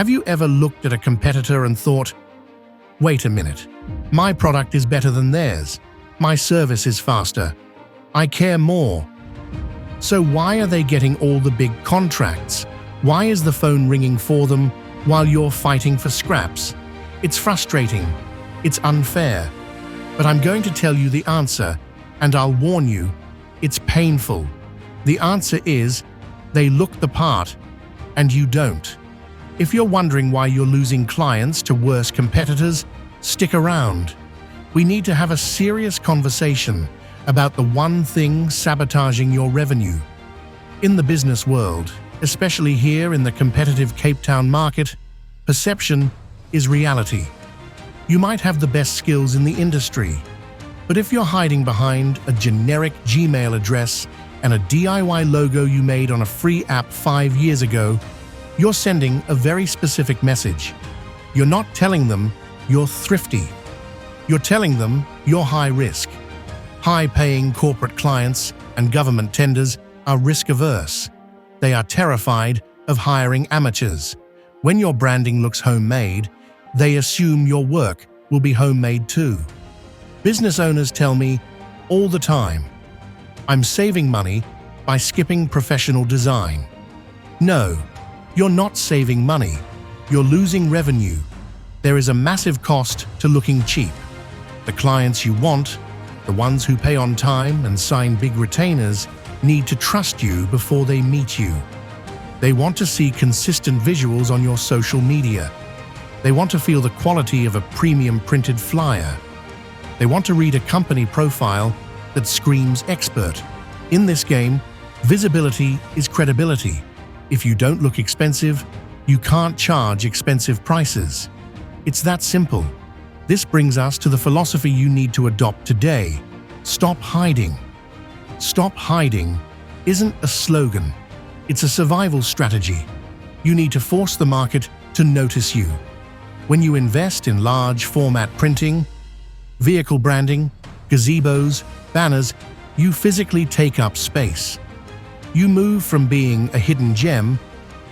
Have you ever looked at a competitor and thought, wait a minute, my product is better than theirs, my service is faster, I care more. So why are they getting all the big contracts? Why is the phone ringing for them while you're fighting for scraps? It's frustrating, it's unfair, but I'm going to tell you the answer, and I'll warn you, it's painful. The answer is, they look the part, and you don't. If you're wondering why you're losing clients to worse competitors, stick around. We need to have a serious conversation about the one thing sabotaging your revenue. In the business world, especially here in the competitive Cape Town market, perception is reality. You might have the best skills in the industry, but if you're hiding behind a generic Gmail address and a DIY logo you made on a free app 5 years ago, you're sending a very specific message. You're not telling them you're thrifty. You're telling them you're high risk. High-paying corporate clients and government tenders are risk-averse. They are terrified of hiring amateurs. When your branding looks homemade, they assume your work will be homemade too. Business owners tell me all the time, I'm saving money by skipping professional design. No, you're not saving money. You're losing revenue. There is a massive cost to looking cheap. The clients you want, the ones who pay on time and sign big retainers, need to trust you before they meet you. They want to see consistent visuals on your social media. They want to feel the quality of a premium printed flyer. They want to read a company profile that screams expert. In this game, visibility is credibility. If you don't look expensive, you can't charge expensive prices. It's that simple. This brings us to the philosophy you need to adopt today. Stop hiding. Stop hiding isn't a slogan. It's a survival strategy. You need to force the market to notice you. When you invest in large format printing, vehicle branding, gazebos, banners, you physically take up space. You move from being a hidden gem,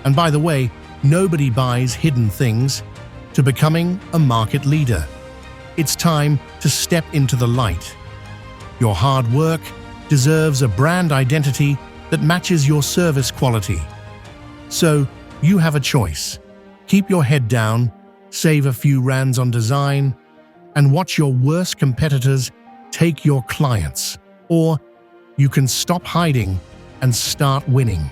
and by the way, nobody buys hidden things, to becoming a market leader. It's time to step into the light. Your hard work deserves a brand identity that matches your service quality. So, you have a choice. Keep your head down, save a few rands on design, and watch your worst competitors take your clients. Or, you can stop hiding and start winning.